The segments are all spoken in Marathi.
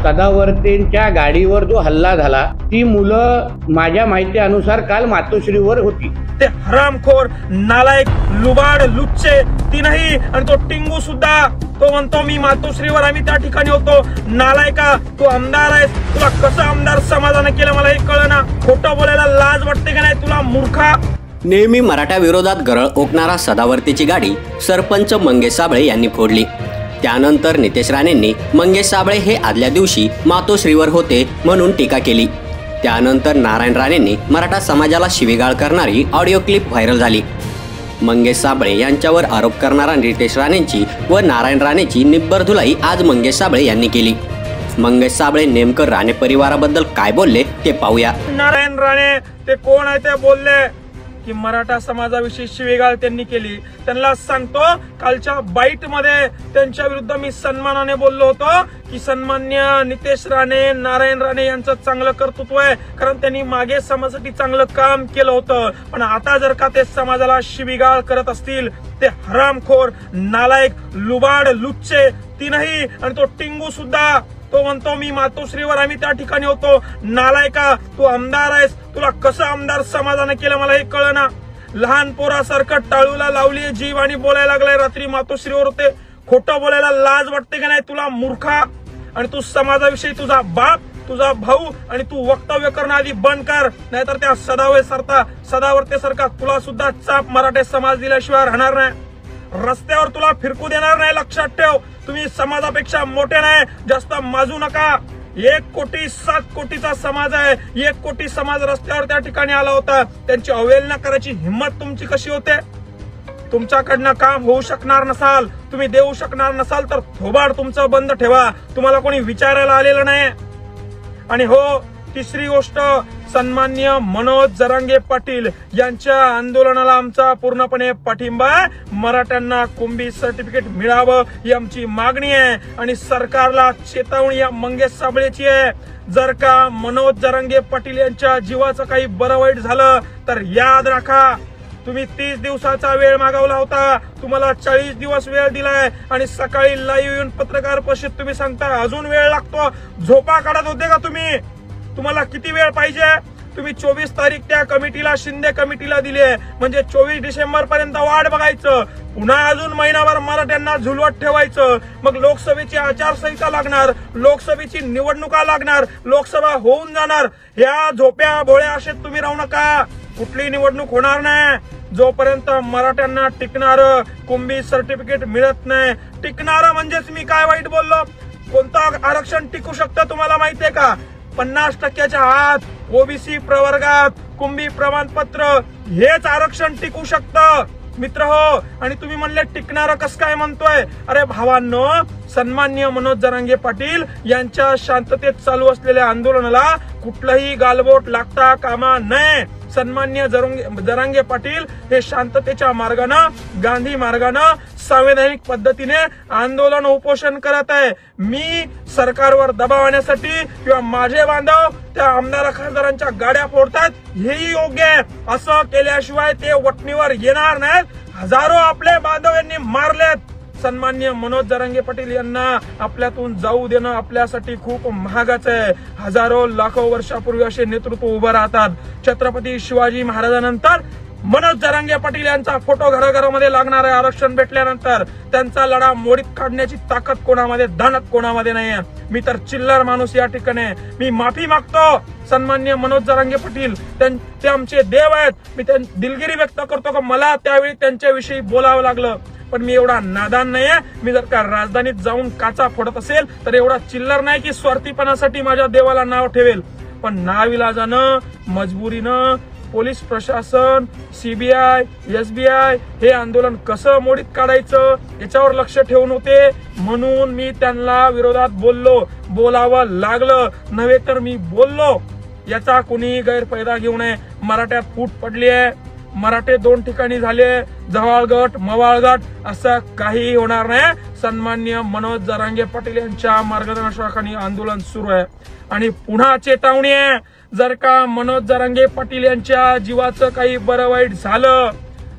सदावर्तेंच्या गाडीवर जो हल्ला झाला ती मुलं माझ्या माहितीनुसार काल मातोश्रीवर होती। ते हरामखोर नालायक लुबाड लुच्चे तीनही आणि तो टिंगू सुद्धा तो म्हणतो मी मातोश्रीवर आम्ही त्या ठिकाणी होतो। नालायका तू आमदार आहेस, तुला कसं आमदार समाजाने केलं मला हे कळना। खोटं बोलायला लाज वाटते का नाही तुला मूर्खा। नेहमी मराठा विरोधात गरळ ओकणारा सदावर्तेची गाडी सरपंच मंगेश साबळे यांनी फोडली। त्यानंतर नितेश राणेंनी मंगेश साबळे हे आदल्या दिवशी मातोश्रीवर होते म्हणून टीका केली। त्यानंतर नारायण राणेंनी मराठा समाजाला शिवीगाळ करणारी ऑडिओ क्लिप व्हायरल झाली। मंगेश साबळे यांच्यावर आरोप करणारा नितेश राणेंची व नारायण राणेची निब्बर धुलाई आज मंगेश साबळे यांनी केली। मंगेश साबळे नेमकं राणे परिवाराबद्दल काय बोलले ते पाहूया। नारायण राणे ते कोण आहे ते बोलले की मराठा समाजाविषयी शिवीगाळ त्यांनी केली। त्यांना सांगतो कालच्या बाईट मध्ये त्यांच्या विरुद्ध मी सन्मानाने बोललो होतो की सन्मान्य नितेश राणे नारायण राणे यांचं चांगलं कर्तृत्व आहे, कारण त्यांनी मागे समाजासाठी चांगलं काम केलं होतं। पण आता जर का ते समाजाला शिवीगाळ करत असतील ते हरामखोर नालायक लुबाड लुच्चे तीनही आणि तो टिंगू सुद्धा तो म्हणतो मी मातोश्रीवर आम्ही त्या ठिकाणी होतो। नालायका तू आमदार आहेस, तुला कसं आमदार समाजाने केलं मला हे कळना। लहान पोरासारखं टाळूला लावली जीव आणि बोलायला लागलाय रात्री मातोश्रीवर होते। खोटं बोलायला लाज वाटते का नाही तुला मूर्खा। आणि तू समाजाविषयी तुझा बाप तुझा भाऊ आणि तू वक्तव्य करणं आधी बंद कर, नाहीतर त्या सदावर्ते सारखा तुला सुद्धा चाप मराठा समाज दिल्याशिवाय राहणार नाही। रस्त्यावर तुला फिरकू देणार नाही, लक्षात ठेव। तुम्ही समाजापेक्षा मोठे नाही, जास्त माजू नका। 1,07 कोटीचा समाज आहे, 1 कोटी समाज रस्त्यावर त्या ठिकाणी आला होता। त्यांची अवहेलना करायची हिंमत तुमची कशी होते? तुमच्याकडनं काम होऊ शकणार नसाल, तुम्ही देऊ शकणार नसाल तर थोबाड तुमचं बंद ठेवा, तुम्हाला कोणी विचारायला आलेलं नाही। आणि हो तिसरी गोष्ट, सन्मान्य मनोज जरांगे पाटील यांच्या आंदोलनाला आमचा पूर्णपणे पाठिंबा आहे। मराठ्यांना कुंभी सर्टिफिकेट मिळावं ही आमची मागणी आहे आणि सरकारला चेतावणी या मंगेश साबळेची आहे। जर का मनोज जरांगे पाटील यांच्या जीवाचं काही बरं वाईट झालं तर याद राखा तुम्ही 30 दिवसाचा वेळ मागवला होता, तुम्हाला 40 दिवस वेळ दिलाय आणि सकाळी लाईव्ह येऊन पत्रकार परिषद तुम्ही सांगता अजून वेळ लागतो। झोपा काढत होते का तुम्ही? तुम्हाला किती वेळ पाहिजे? तुम्ही 24 तारीख त्या कमिटीला शिंदे कमिटीला दिली आहे, म्हणजे 24 डिसेंबर पर्यंत वाट बघायचं। पुन्हा अजून महिनाभर मराठ्यांना झुलवत ठेवायचं। मग लोकसभेची आचारसंहिता लागणार, लोकसभेची निवडणुका लागणार, लोकसभा होऊन जाणार। ह्या झोप्या भोळ्या असेच तुम्ही राहू नका, कुठली निवडणूक होणार नाही जोपर्यंत मराठ्यांना टिकणार कुंभी सर्टिफिकेट मिळत नाही। टिकणार म्हणजेच मी काय वाईट बोललो? कोणतं आरक्षण टिकू शकतं तुम्हाला माहितीये का? 50% आत ओबीसी प्रवर्गात कुंभी प्रमाणपत्र हेच आरक्षण टिकू शकतं मित्र हो। आणि तुम्ही म्हणले टिकणार कसं काय म्हणतोय? अरे भावांनो, सन्मान्य मनोज जरांगे पाटील यांच्या शांततेत चालू असलेल्या आंदोलनाला कुठलंही गालबोट लागता कामा नये। सन्मान्य जरांगे पाटील हे शांततेच्या मार्गानं गांधी मार्गानं संवैधानिक पद्धतीने आंदोलन उपोषण करत आहे। मी सरकारवर दबाव आणण्यासाठी किंवा माझे बांधव त्या आमदार खासदारांच्या गाड्या फोडतात हेही योग्य आहे। असं केल्याशिवाय ते वटणीवर येणार नाहीत। हजारो आपले बांधव यांनी मारलेत। सन्मान्य मनोज जरांगे पाटील यांना आपल्यातून जाऊ देणं आपल्यासाठी खूप महागाचं आहे। हजारो लाखो वर्षापूर्वी असे नेतृत्व उभं राहतात। छत्रपती शिवाजी महाराजांनंतर मनोज जरांगे पाटील यांचा फोटो घराघरामध्ये लागणार आहे। आरक्षण भेटल्यानंतर त्यांचा लढा मोडीत काढण्याची ताकद कोणामध्ये दानत कोणामध्ये नाहीये। मी तर चिल्लर माणूस या ठिकाणी मी माफी मागतो। सन्मान्य मनोज जरांगे पाटील ते आमचे देव आहेत। मी दिलगिरी व्यक्त करतो की मला त्यावेळी त्यांच्याविषयी बोलावं लागलं, पण मी एवढा नादान नाहीये। मी जर का राजधानीत जाऊन काचा फोडत असेल तर एवढा चिल्लर नाही की स्वार्थीपणासाठी माझ्या देवाला नाव ठेवेल। पण नाविलाजानं मजबुरीनं पोलीस प्रशासन सीबीआय एसबीआय हे आंदोलन कसं मोडीत काढायचं याच्यावर लक्ष ठेवून होते, म्हणून मी त्यांना विरोधात बोलावं लागलं नव्हे तर मी बोललो। याचा कुणी गैरफायदा घेऊ नये। मराठ्यात फूट पडली आहे, मराठे 2 ठिकाणी झाले, जवाळगट मवाळगट, असं काही होणार नाही। सन्मान्य मनोज जरांगे पाटील यांच्या मार्गदर्शनाखाली आंदोलन सुरू आहे आणि पुन्हा चेतावणी आहे, जर का मनोज जरांगे पाटील यांच्या जीवाचं काही बरं वाईट झालं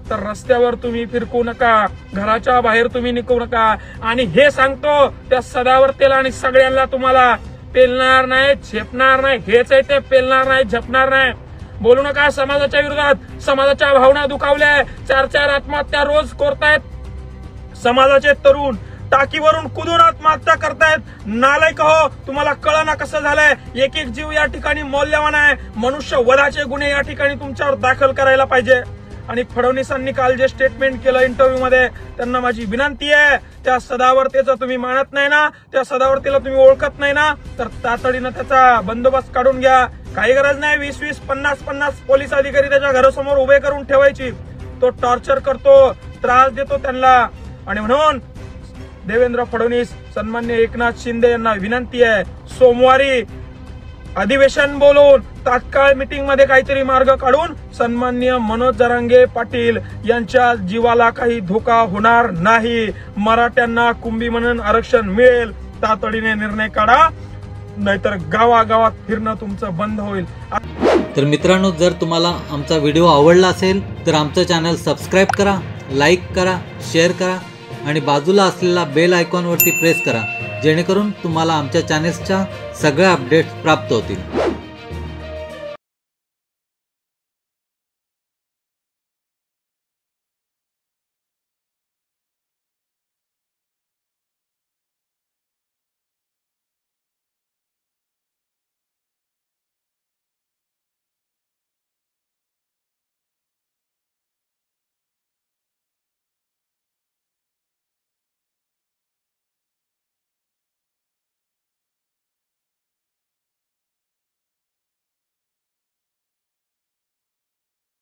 तर रस्त्यावर तुम्ही फिरकू नका, घराच्या बाहेर तुम्ही निघू नका। आणि हे सांगतो त्या सदावर्तेला आणि सगळ्यांना तुम्हाला पेलणार नाही, झेपणार नाही. हेच आहे ते, पेलणार नाही, झेपणार नाही. बोलू नका समाजाच्या विरोधात. समाजाच्या भावना दुखावल्या. 4-4 आत्महत्या रोज करतायत समाजाचे तरुण. टाकीवरून कुदून आत्महत्या करतायत. नालायक हो, तुम्हाला कळना कसं झालंय. एक एक जीव या ठिकाणी मौल्यवान आहे. मनुष्य वधाचे गुन्हे या ठिकाणी तुमच्यावर दाखल करायला पाहिजे. आणि फडणवीसांनी काल जे स्टेटमेंट केलं इंटरव्ह्यू मध्ये, त्यांना माझी विनंती आहे, त्या सदावर्तेचं तुम्ही मानत नाही ना, त्या सदावर्तीला तुम्ही ओळखत नाही ना, तर तातडीनं त्याचा बंदोबस्त काढून घ्या. काही गरज नाही 20-20, 50-50 पोलीस अधिकारी त्याच्या घरासमोर उभे करून ठेवायची. तो टॉर्चर करतो, त्रास देतो त्यांना. आणि म्हणून देवेंद्र फडणवीस, सन्मान्य एकनाथ शिंदे यांना विनंती आहे, सोमवारी अधिवेशन बोलवून तात्काळ मीटिंग मध्ये काहीतरी मार्ग काढून सन्माननीय मनोज जरांगे पाटील यांच्या जीवाला काही धोका होणार नाही. मराठ्यांना कुंभी म्हणून आरक्षण मिळेल. तातडीने निर्णय काढा, नाहीतर गावागावात फिरणं तुमचं बंद होईल. तर मित्रांनो, जर तुम्हाला आमचा व्हिडिओ आवडला असेल तर आमचं चॅनल सबस्क्राईब करा, लाईक करा, शेअर करा आणि बाजूला असलेला बेल आयकॉनवरती प्रेस करा, जेणेकरून तुम्हाला आमच्या चॅनेल्सच्या सगळ्या अपडेट्स प्राप्त होतील.